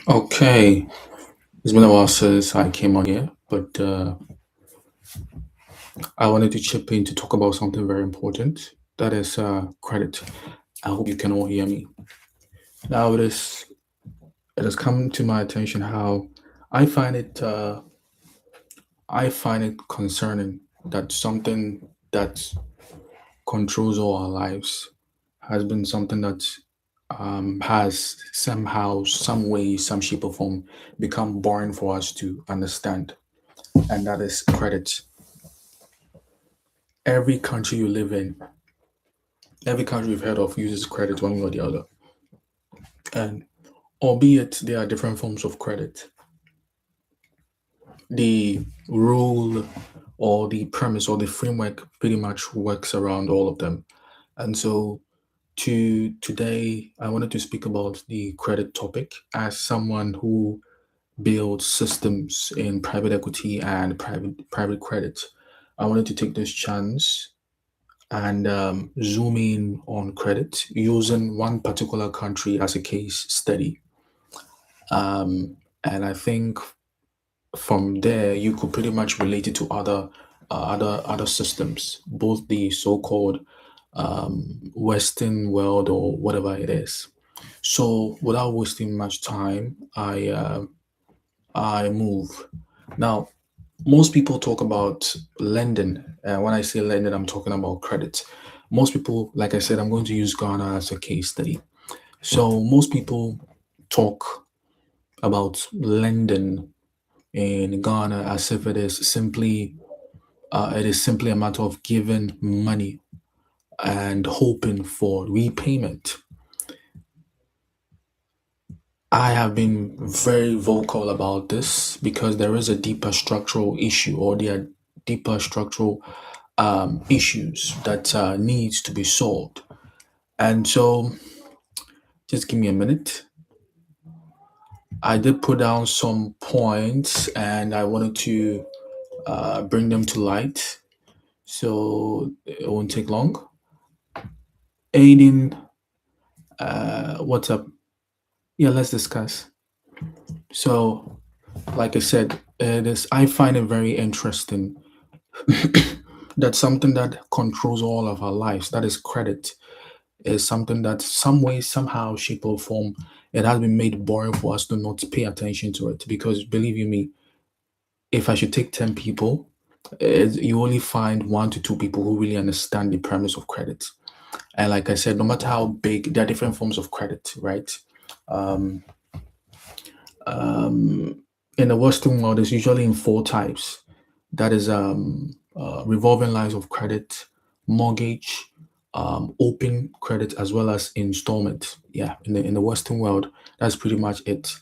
Okay, it's been a while since I came on here, but I wanted to chip in to talk about something very important. That is credit. I hope you can all hear me. Now it has come to my attention how I find it I find it concerning that something that controls all our lives has been something that has somehow, some way, some shape or form become boring for us to understand, and that is credit. Every country you live in, every country you've heard of uses credit one way or the other. And albeit there are different forms of credit, the rule or the premise or the framework pretty much works around all of them. And so today I wanted to speak about the credit topic as someone who builds systems in private equity and private credit. I wanted to take this chance and zoom in on credit using one particular country as a case study. And I think from there you could pretty much relate it to other systems, both the so-called Western world or whatever it is. So without wasting much time, I move now. Most people talk about lending. When I say lending, I'm talking about credit. Most people, like I said, I'm going to use Ghana as a case study. So most people talk about lending in Ghana as if it is simply a matter of giving money and hoping for repayment. I have been very vocal about this because there is a deeper structural issue, or there are deeper structural issues that needs to be solved. And so, just give me a minute. I did put down some points, and I wanted to bring them to light, so it won't take long. Aiden, what's up? Yeah, let's discuss. So, like I said, it is. I find it very interesting that something that controls all of our lives, that is credit, is something that some way, somehow, shape or form, it has been made boring for us to not pay attention to it. Because believe you me, if I should take 10 people, you only find 1 to 2 people who really understand the premise of credit. And like I said, no matter how big, there are different forms of credit, right? Um, in the Western world, it's usually in four types. That is revolving lines of credit, mortgage, open credit, as well as installment. Yeah, in the Western world, that's pretty much it.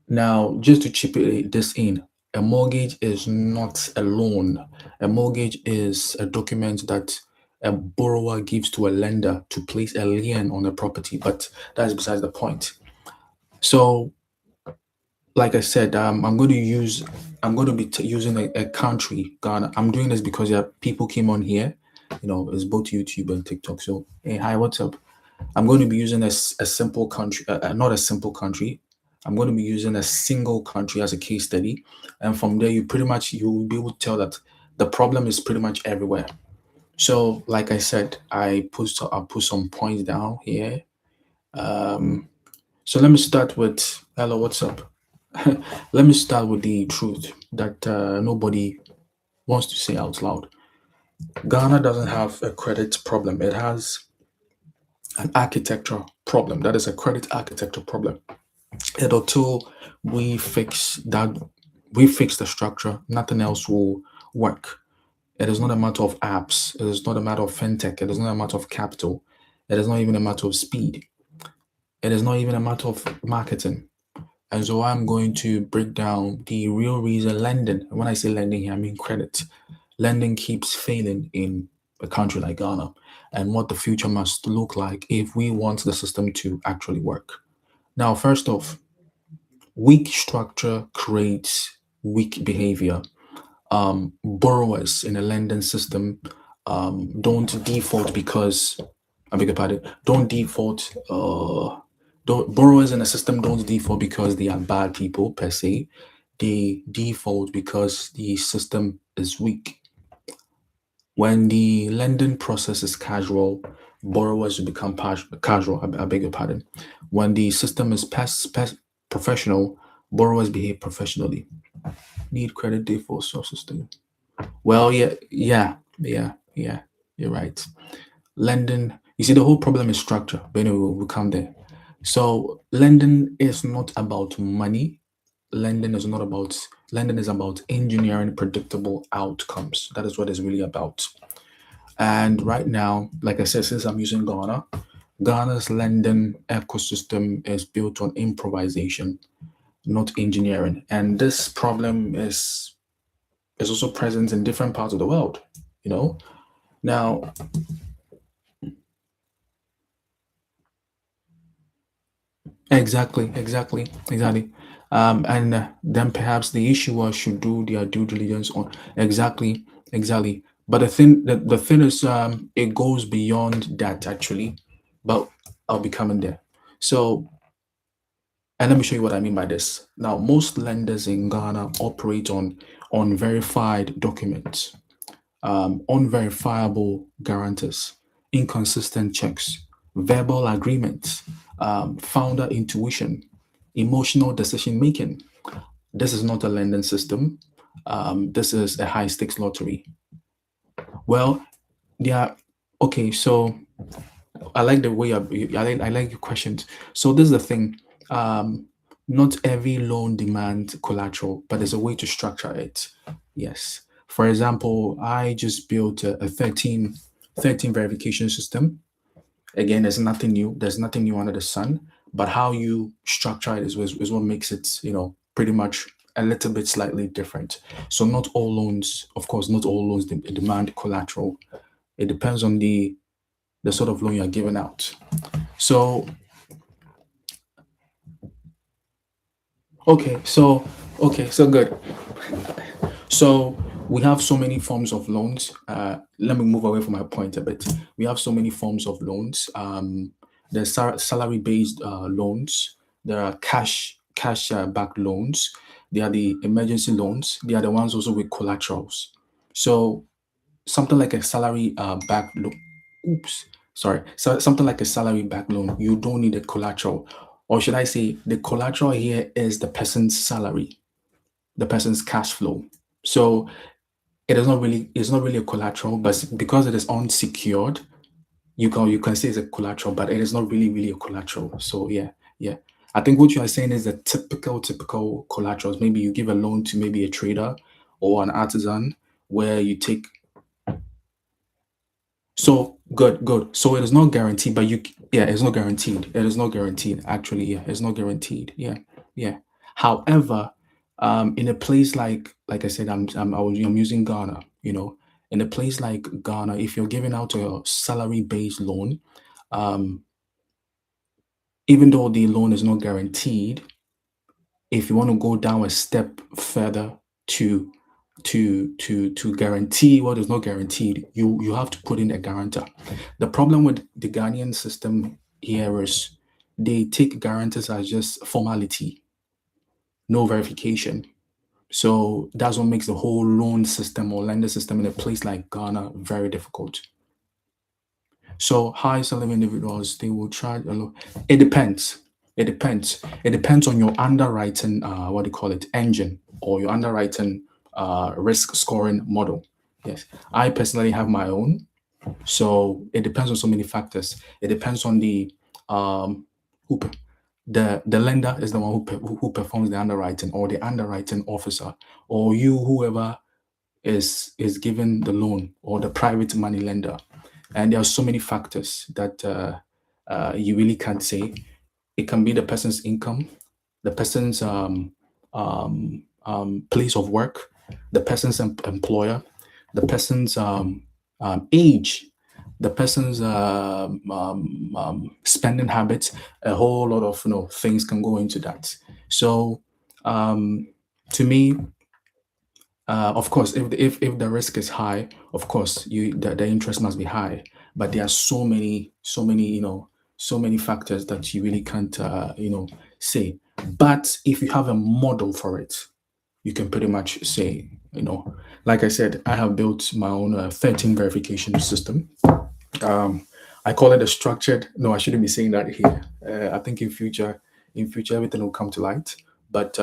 Now, just to this in, a mortgage is not a loan. A mortgage is a document that a borrower gives to a lender to place a lien on a property, but that's besides the point. So, like I said, I'm going to be using a country, Ghana. I'm doing this because yeah, people came on here. It's both YouTube and TikTok. So, hey, hi, what's up? I'm going to be using a simple country, not a simple country. I'm going to be using a single country as a case study, and from there, you will be able to tell that the problem is pretty much everywhere. So, like I said, I put some points down here. Um, so let me start with hello, what's up? Let me start with the truth that nobody wants to say out loud. Ghana doesn't have a credit problem. It has an architecture problem. That is a credit architecture problem. And until we fix that, we fix the structure, nothing else will work. It is not a matter of apps. It is not a matter of fintech. It is not a matter of capital. It is not even a matter of speed. It is not even a matter of marketing. And so I'm going to break down the real reason lending. When I say lending here, I mean credit. Lending keeps failing in a country like Ghana, and what the future must look like if we want the system to actually work. Now, first off, weak structure creates weak behavior. Borrowers in a lending system don't default because, I beg your pardon, don't default. Borrowers in the system don't default because they are bad people per se. They default because the system is weak. When the lending process is casual, borrowers will become casual. I beg your pardon. When the system is professional, borrowers behave professionally. Need credit default source system. Well, yeah. You're right. Lending, you see, the whole problem is structure. But anyway, we'll come there. So, lending is not about money. Lending is not about, lending is about engineering predictable outcomes. That is what it's really about. And right now, like I said, since I'm using Ghana, Ghana's lending ecosystem is built on improvisation, not engineering. And this problem is also present in different parts of the world, you know. Now, exactly. And then perhaps the issuer should do their due diligence on exactly. But the thing is, it goes beyond that actually. But I'll be coming there. So, and let me show you what I mean by this. Now, most lenders in Ghana operate on unverified documents, unverifiable guarantors, inconsistent checks, verbal agreements, founder intuition, emotional decision making. This is not a lending system. This is a high stakes lottery. Well, yeah. Okay, so I like the way I like your questions. So this is the thing. Um, Not every loan demands collateral, but there's a way to structure it. Yes. For example, I just built a 13 verification system. Again, there's nothing new. There's nothing new under the sun. But how you structure it is what makes it, pretty much a little bit slightly different. So not all loans, of course, not all loans demand collateral. It depends on the sort of loan you're giving out. So okay, so good. So we have so many forms of loans. Let me move away from my point a bit. We have so many forms of loans. There's salary based loans. There are cash backed loans. There are the emergency loans. They are the ones also with collaterals. So something like a salary back loan. Oops, sorry. So something like a salary back loan, you don't need a collateral, or should I say, the collateral here is the person's salary, the person's cash flow. So it's not really a collateral, but because it is unsecured, you can say it's a collateral, but it is not really a collateral. So yeah. I think what you are saying is the typical collaterals. Maybe you give a loan to maybe a trader or an artisan where you take. So good. So it is not guaranteed, but yeah, it's not guaranteed. It is not guaranteed. Actually, yeah, it's not guaranteed. Yeah. However, in a place like I said, I'm using Ghana. In a place like Ghana, if you're giving out a salary based loan, um, even though the loan is not guaranteed, if you want to go down a step further to to guarantee what is not guaranteed, you have to put in a guarantor. The problem with the Ghanaian system here is they take guarantors as just formality, no verification. So that's what makes the whole loan system or lender system in a place like Ghana very difficult. So high salary individuals, they will charge a lot. It depends. It depends on your underwriting, what do you call it, engine, or your underwriting risk scoring model. Yes, I personally have my own. So it depends on so many factors. It depends on the who pe- the lender is the one who performs the underwriting, or the underwriting officer, or you, whoever is given the loan, or the private money lender. And there are so many factors that you really can't say. It can be the person's income, the person's place of work, the person's employer, the person's age, the person's spending habits. A whole lot of things can go into that. So um, to me, of course, if the risk is high, of course the interest must be high. But there are so many so many factors that you really can't, say. But if you have a model for it, you can pretty much say, like I said, I have built my own 13 verification system. Um, I call it a structured. No, I shouldn't be saying that here. I think in future, everything will come to light. But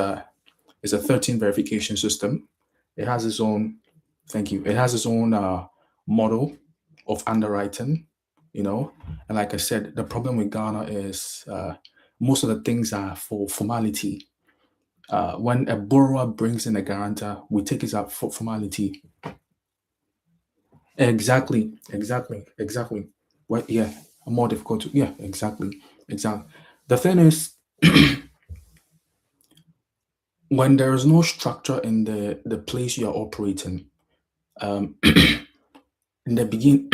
it's a 13 verification system. It has its own. Thank you. It has its own model of underwriting. And like I said, the problem with Ghana is most of the things are for formality. When a borrower brings in a guarantor, we take it up for formality. Exactly. What? Yeah, more difficult to. Yeah, exactly. The thing is, when there is no structure in the place you are operating, um, in the begin,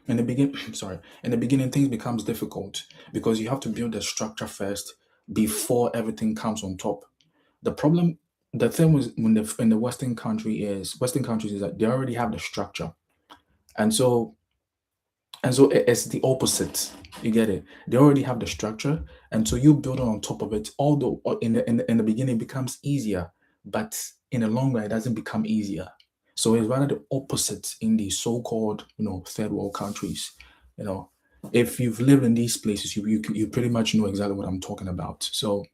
in the begin, sorry, in the beginning, things becomes difficult because you have to build the structure first before everything comes on top. The problem, the thing was when the in the Western countries is that they already have the structure, and so it's the opposite. You get it? They already have the structure, and so you build on top of it. Although in the beginning it becomes easier, but in the long run it doesn't become easier. So it's rather the opposite in the so-called third world countries. You know, if you've lived in these places, you pretty much know exactly what I'm talking about. So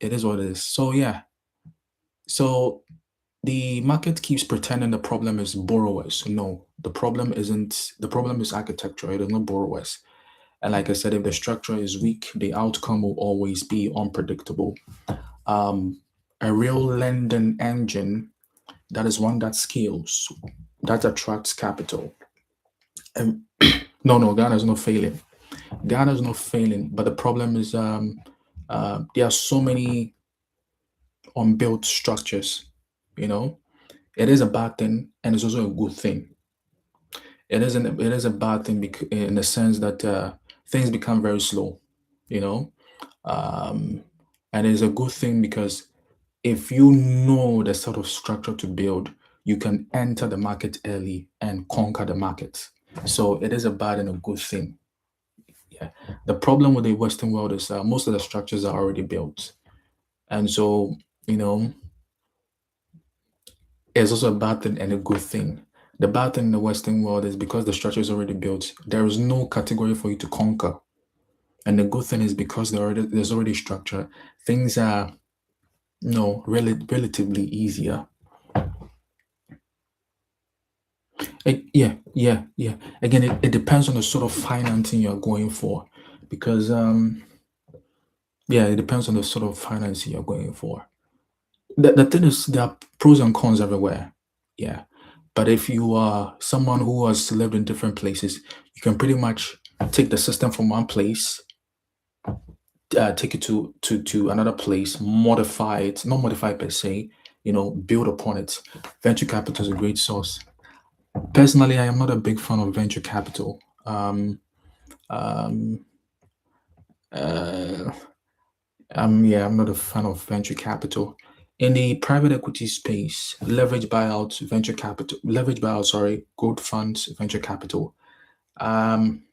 it is what it is. So yeah. So the market keeps pretending the problem is borrowers. No, the problem isn't. The problem is architecture. It is not borrowers. And like I said, if the structure is weak, the outcome will always be unpredictable. Um, a real lending engine, that is one that scales, that attracts capital. And no, Ghana is not failing. Ghana is not failing, but the problem is there are so many unbuilt structures. You know, it is a bad thing, and it's also a good thing. It is a bad thing in the sense that things become very slow. You know, um, and it's a good thing because if you know the sort of structure to build, you can enter the market early and conquer the market. So it is a bad and a good thing. Yeah. The problem with the Western world is most of the structures are already built, and so you know it's also a bad thing and a good thing. The bad thing in the Western world is because the structure is already built, there is no category for you to conquer. And the good thing is because there's already structure, things are relatively easier. Yeah. Again, it depends on the sort of financing you're going for, because yeah, it depends on the sort of financing you're going for. The thing is, there are pros and cons everywhere. Yeah, but if you are someone who has lived in different places, you can pretty much take the system from one place, take it to another place, modify it, not modify it per se, build upon it. Venture capital is a great source. Personally, I am not a big fan of venture capital. Um, uh, yeah, I'm not a fan of venture capital. In the private equity space, leverage buyout, sorry, growth funds, venture capital. Um,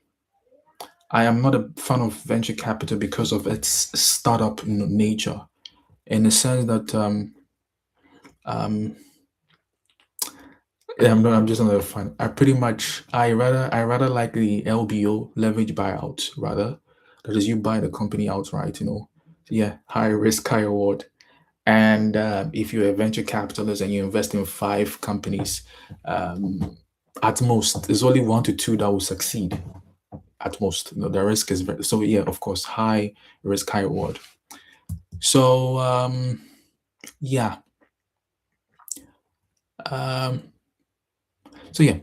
I am not a fan of venture capital because of its startup nature, in the sense that um, yeah, I'm just not a fan. I rather like the LBO, leverage buyout, rather. That is, you buy the company outright. Yeah, high risk, high reward. And if you're a venture capitalist and you invest in five companies, at most, there's only one to two that will succeed. At most, the risk is very so. Yeah, of course, high risk, high reward. So yeah, um, so yeah,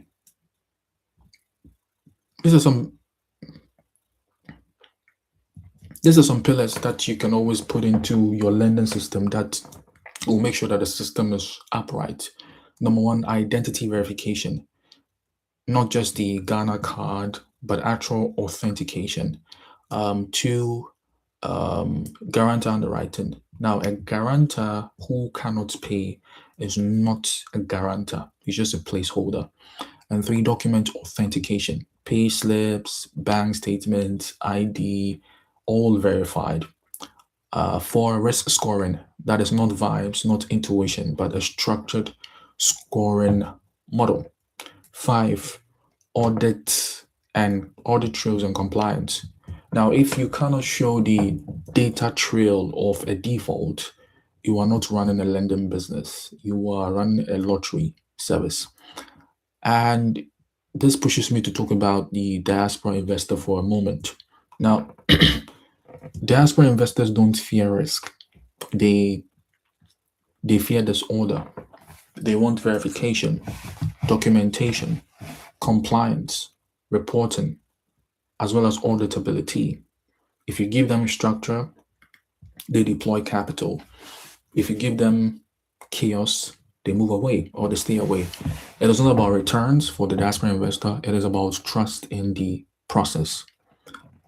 these are some these are some pillars that you can always put into your lending system that will make sure that the system is upright. Number one, identity verification, not just the Ghana card, but actual authentication. Two, guarantor underwriting. Now, a guarantor who cannot pay is not a guarantor, he's just a placeholder. And three, document authentication. pay slips, bank statements, ID, all verified. For risk scoring, that is not vibes, not intuition, but a structured scoring model. 5, audit trails and compliance. Now, if you cannot show the data trail of a default, you are not running a lending business. You are running a lottery service. And this pushes me to talk about the diaspora investor for a moment. Now, diaspora investors don't fear risk. They fear disorder. They want verification, documentation, compliance, reporting, as well as auditability. If you give them structure, they deploy capital. If you give them chaos, they move away or they stay away. It is not about returns for the diaspora investor, it is about trust in the process.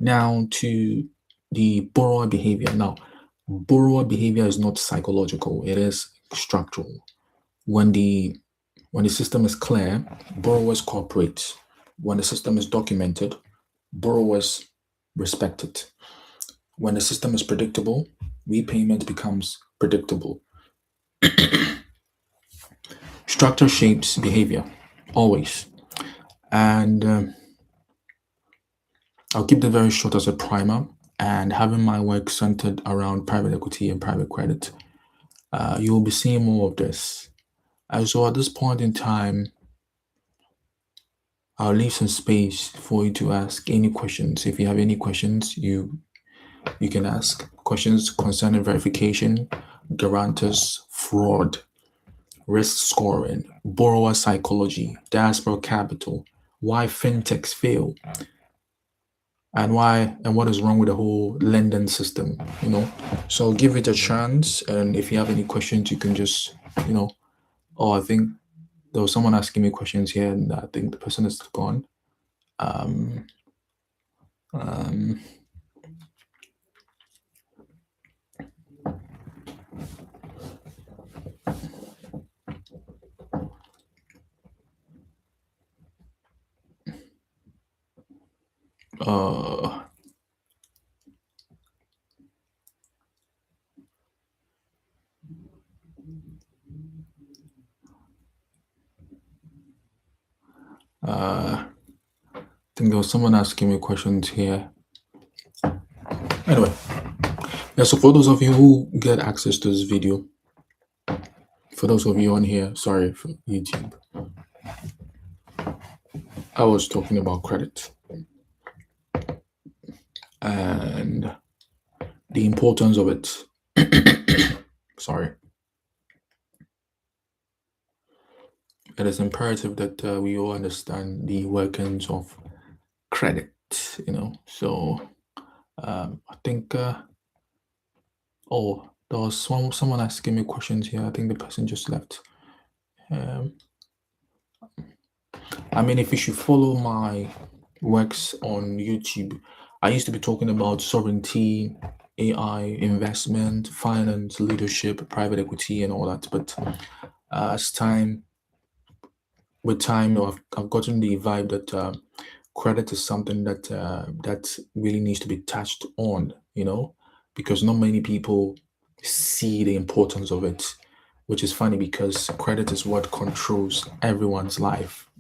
Now, to the borrower behavior. Now, borrower behavior is not psychological, it is structural. When the system is clear, borrowers cooperate. When the system is documented, borrowers respect it. When the system is predictable, repayment becomes predictable. Structure shapes behavior, always. And I'll keep it very short as a primer. And having my work centered around private equity and private credit, you will be seeing more of this. So at this point in time, I'll leave some space for you to ask any questions. If you have any questions, you can ask questions concerning verification, guarantors, fraud, risk scoring, borrower psychology, diaspora capital, why fintechs fail, and what is wrong with the whole lending system, So give it a chance, and if you have any questions, you can just, I think there was someone asking me questions here, and I think the person is gone. Um, um, uh, I think there was someone asking me questions here. Anyway, yeah, so for those of you who get access to this video, for those of you on here, sorry for YouTube, I was talking about credit and the importance of it. Sorry. It is imperative that we all understand the workings of credit, So I think, there was someone asking me questions here. I think the person just left. If you should follow my works on YouTube, I used to be talking about sovereignty, AI, investment, finance, leadership, private equity, and all that. But with time, I've gotten the vibe that credit is something that really needs to be touched on, because not many people see the importance of it, which is funny because credit is what controls everyone's life,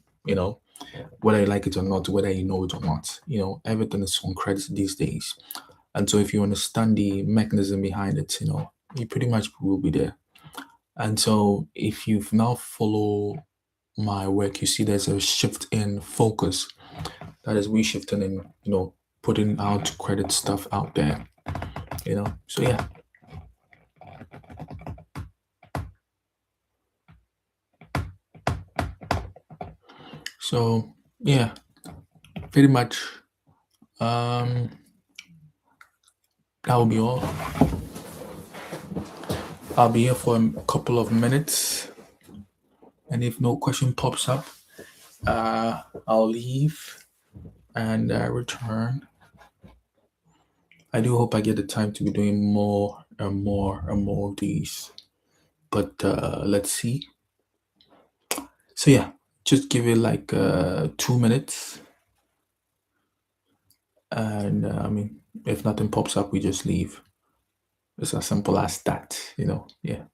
whether you like it or not, whether you know it or not. Everything is on credit these days. And so if you understand the mechanism behind it, you pretty much will be there. And so if you've now follow my work, you see there's a shift in focus. That is we shifting in, putting out credit stuff out there. So yeah. So yeah, pretty much that will be all. I'll be here for a couple of minutes, and if no question pops up, I'll leave and return. I do hope I get the time to be doing more and more and more of these, but let's see. So yeah, just give it like 2 minutes, And I mean, if nothing pops up, we just leave. It's as simple as that, Yeah.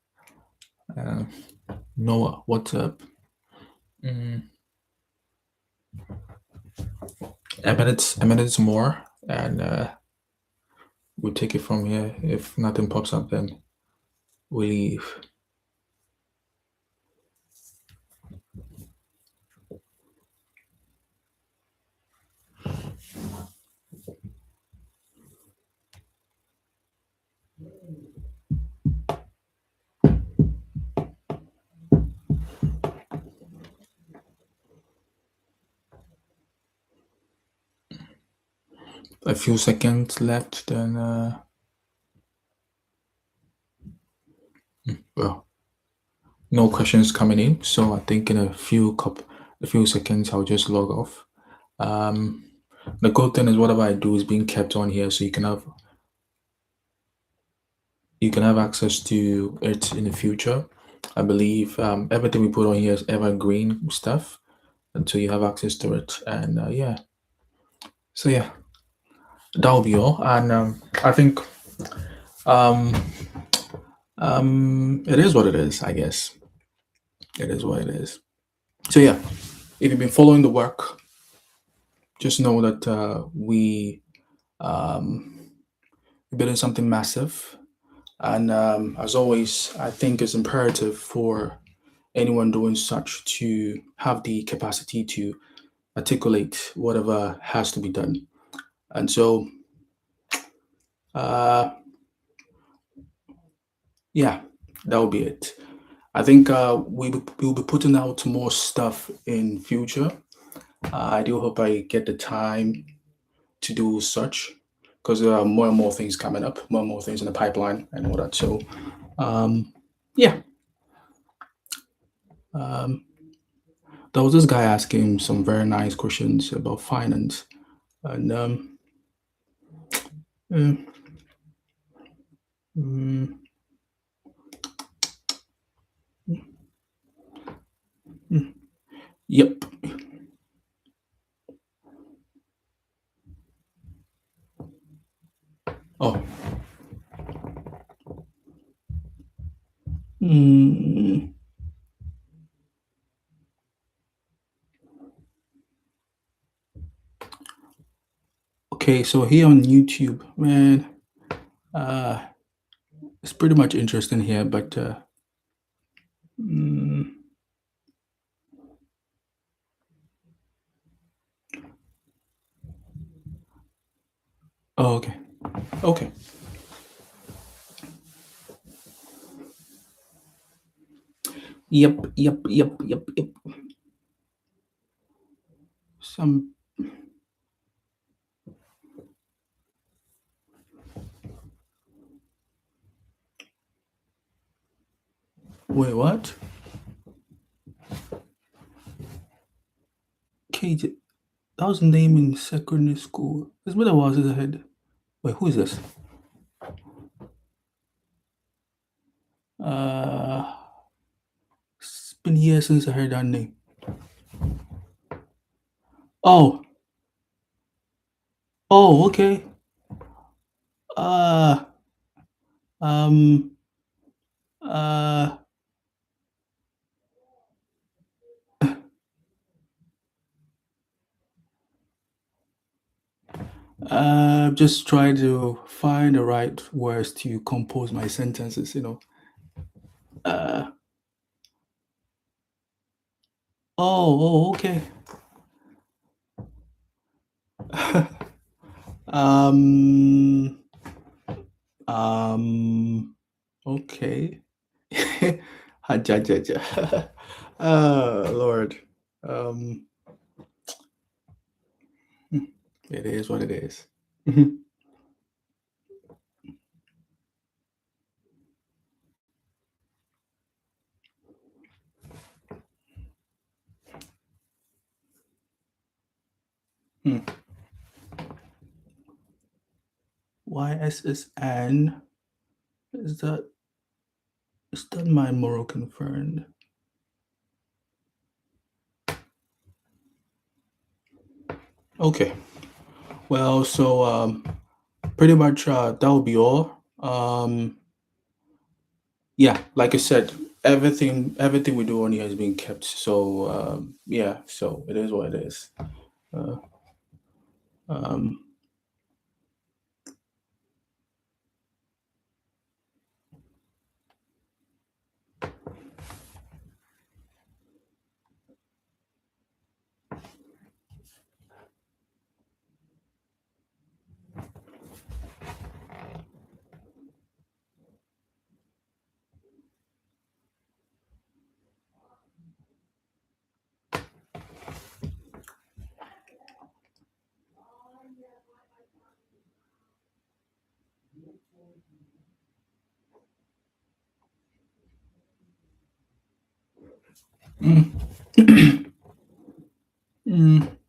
Uh, Noah, what's up? Mm, a minute more, and we'll take it from here. If nothing pops up, then we leave. A few seconds left, then well, no questions coming in. So I think in a few seconds, I'll just log off. Um, the good thing is whatever I do is being kept on here, so you can have access to it in the future. I believe everything we put on here is evergreen stuff until you have access to it. And yeah, so yeah, that'll be all. And I think um, it is what it is. I guess it is what it is. So yeah, if you've been following the work, just know that we're building something massive. And as always, I think it's imperative for anyone doing such to have the capacity to articulate whatever has to be done. And so, uh, yeah, that will be it. I think we'll be putting out more stuff in future. I do hope I get the time to do such because there are more and more things coming up, more and more things in the pipeline and all that. So, yeah, um, there was this guy asking some very nice questions about finance, and mm, mm, mm, yep. Oh, mm, okay. So here on YouTube, man, uh, it's pretty much interesting here, but mm, oh, okay, okay. Yep, yep, yep, yep, yep. Some wait, what? KJ, that was a name in secondary school. It's been a while since I heard. Wait, who is this? Uh, it's been years since I heard that name. Oh, oh, okay. Uh, um, uh, just trying to find the right words to compose my sentences. Uh, oh, okay. um, okay. Hajajaja. Oh, Lord. Um, it is what it is. Hmm. YSSN. Is that my Moroccan friend? Okay. Well, so pretty much that will be all. Yeah, like I said, everything we do on here is being kept. So yeah, so it is what it is. Uh, um, mm, mm,